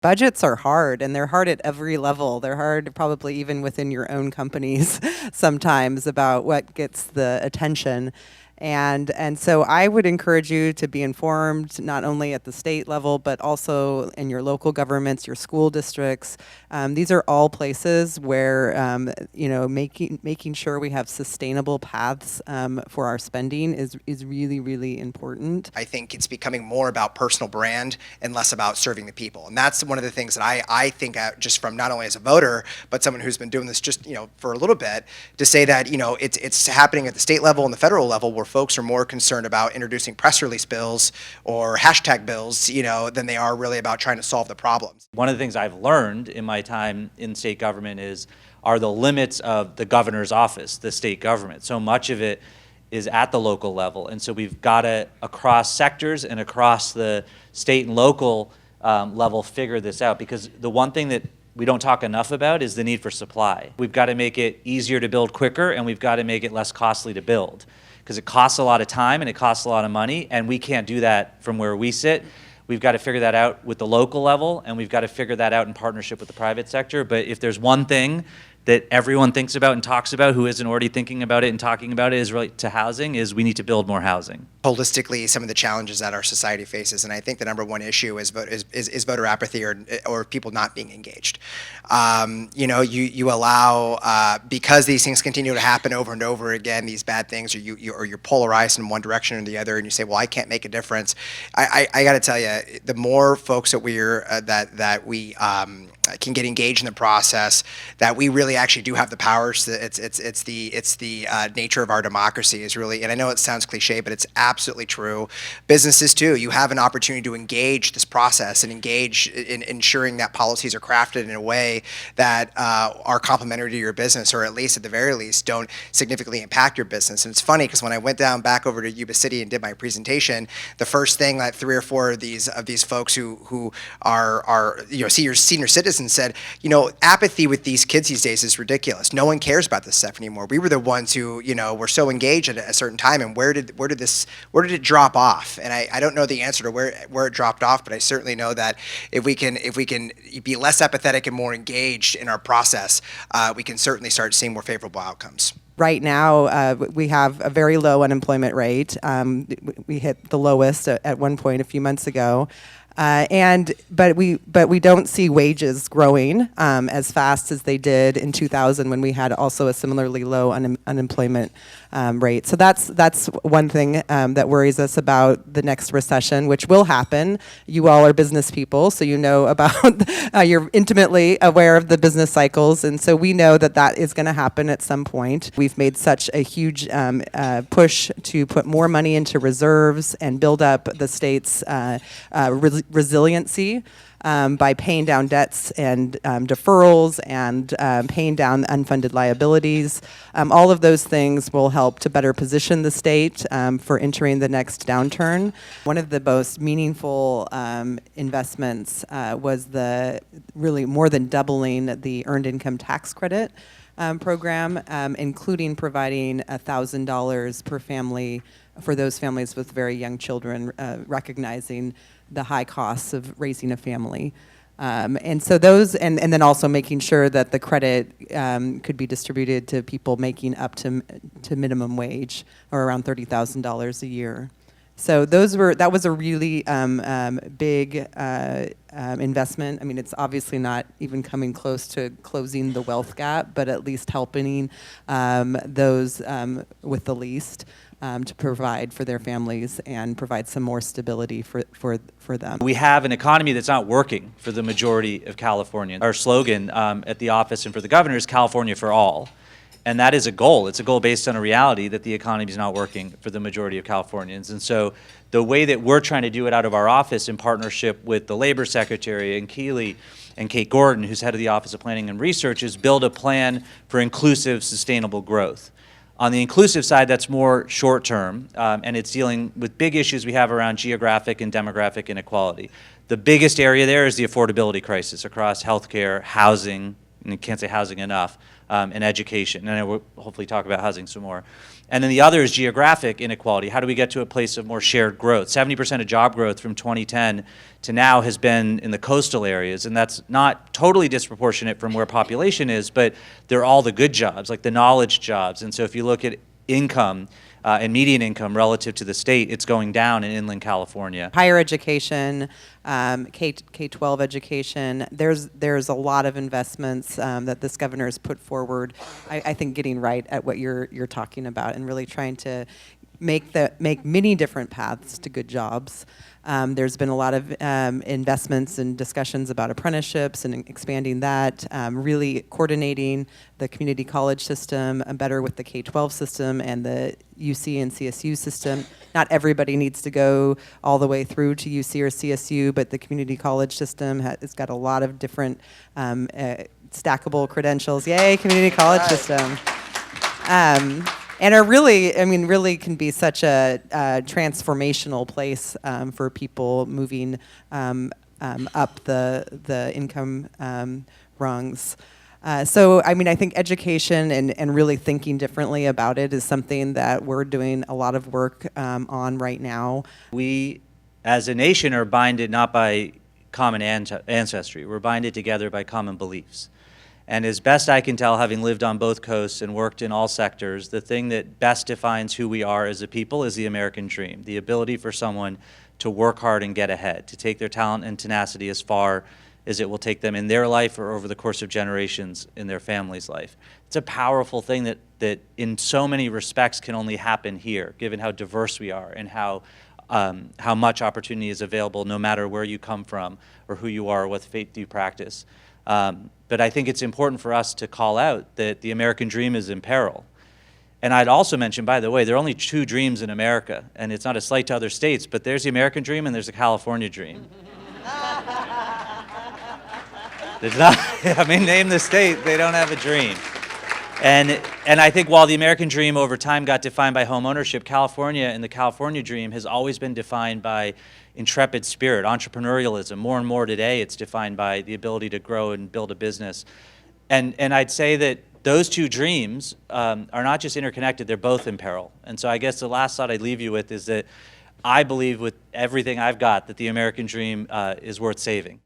Budgets are hard, and they're hard at every level. They're hard probably even within your own companies sometimes about what gets the attention. And so I would encourage you to be informed not only at the state level, but also in your local governments, your school districts. These are all places where making sure we have sustainable paths for our spending is really, really important. I think it's becoming more about personal brand and less about serving the people. And that's one of the things that I think just from not only as a voter, but someone who's been doing this just, for a little bit, to say that, it's happening at the state level and the federal level where folks are more concerned about introducing press release bills or hashtag bills, than they are really about trying to solve the problems. One of the things I've learned in my time in state government are the limits of the governor's office, the state government. So much of it is at the local level. And so we've got to, across sectors and across the state and local level, figure this out. Because the one thing that we don't talk enough about is the need for supply. We've got to make it easier to build quicker, and we've got to make it less costly to build. Because it costs a lot of time and it costs a lot of money, and we can't do that from where we sit. We've got to figure that out with the local level, and we've got to figure that out in partnership with the private sector. But if there's one thing that everyone thinks about and talks about who isn't already thinking about it and talking about it is related to housing, is we need to build more housing. Holistically, some of the challenges that our society faces, and I think the number one issue is voter apathy or people not being engaged. You allow, because these things continue to happen over and over again, these bad things, or you're polarized in one direction or the other, and you say, well, I can't make a difference. I got to tell you, the more folks that we can get engaged in the process, that we really actually do have the powers. It's the nature of our democracy is really, and I know it sounds cliche, but it's absolutely true. Businesses too, you have an opportunity to engage this process and engage in ensuring that policies are crafted in a way that are complementary to your business, or at least at the very least don't significantly impact your business. And it's funny because when I went back over to Yuba City and did my presentation, the first thing that 3 or 4 of these folks who are senior citizens said, apathy with these kids these days is ridiculous. No one cares about this stuff anymore. We were the ones who, were so engaged at a certain time, and where did it drop off? And I don't know the answer to where it dropped off, but I certainly know that if we can be less apathetic and more engaged in our process, we can certainly start seeing more favorable outcomes. Right now, we have a very low unemployment rate. We hit the lowest at one point a few months ago. But we don't see wages growing as fast as they did in 2000 when we had also a similarly low unemployment rate. So that's one thing that worries us about the next recession, which will happen. You all are business people, so you know about you're intimately aware of the business cycles, and so we know that is going to happen at some point. We've made such a huge push to put more money into reserves and build up the state's resiliency by paying down debts and deferrals and paying down unfunded liabilities. All of those things will help to better position the state for entering the next downturn. One of the most meaningful investments was the really more than doubling the earned income tax credit program, including providing $1,000 per family for those families with very young children, recognizing the high costs of raising a family. And so those, and then also making sure that the credit could be distributed to people making up to minimum wage, or around $30,000 a year. So that was a really big investment. I mean, it's obviously not even coming close to closing the wealth gap, but at least helping those with the least to provide for their families and provide some more stability for them. We have an economy that's not working for the majority of Californians. Our slogan at the office and for the governor is California for all. And that is a goal. It's a goal based on a reality that the economy is not working for the majority of Californians. And so the way that we're trying to do it out of our office in partnership with the Labor Secretary and Keely and Kate Gordon, who's head of the Office of Planning and Research, is build a plan for inclusive, sustainable growth. On the inclusive side, that's more short-term, and it's dealing with big issues we have around geographic and demographic inequality. The biggest area there is the affordability crisis across healthcare, housing, and I can't say housing enough, and education. And I will hopefully talk about housing some more. And then the other is geographic inequality. How do we get to a place of more shared growth? 70% of job growth from 2010 to now has been in the coastal areas, and that's not totally disproportionate from where population is, but they're all the good jobs, like the knowledge jobs. And so if you look at income, and median income relative to the state, it's going down in inland California. Higher education, K-12 education, there's a lot of investments that this governor has put forward. I think getting right at what you're talking about and really trying to make many different paths to good jobs. There's been a lot of investments and discussions about apprenticeships and expanding that, really coordinating the community college system better with the K-12 system and the UC and CSU system. Not everybody needs to go all the way through to UC or CSU, but the community college system has got a lot of different stackable credentials. Yay, community college system. And are really, really can be such a transformational place for people moving up the income rungs. So, I think education and really thinking differently about it is something that we're doing a lot of work on right now. We, as a nation, are binded not by common ancestry. We're binded together by common beliefs. And as best I can tell, having lived on both coasts and worked in all sectors, the thing that best defines who we are as a people is the American dream, the ability for someone to work hard and get ahead, to take their talent and tenacity as far as it will take them in their life or over the course of generations in their family's life. It's a powerful thing that in so many respects can only happen here, given how diverse we are and how much opportunity is available no matter where you come from or who you are or what faith you practice. But I think it's important for us to call out that the American dream is in peril. And I'd also mention, by the way, there are only two dreams in America, and it's not a slight to other states, but there's the American dream and there's the California dream. There's not, name the state, they don't have a dream. And I think while the American dream over time got defined by home ownership, California and the California dream has always been defined by intrepid spirit, entrepreneurialism. More and more today, it's defined by the ability to grow and build a business. And I'd say that those two dreams are not just interconnected, they're both in peril. And so I guess the last thought I'd leave you with is that I believe with everything I've got that the American dream is worth saving.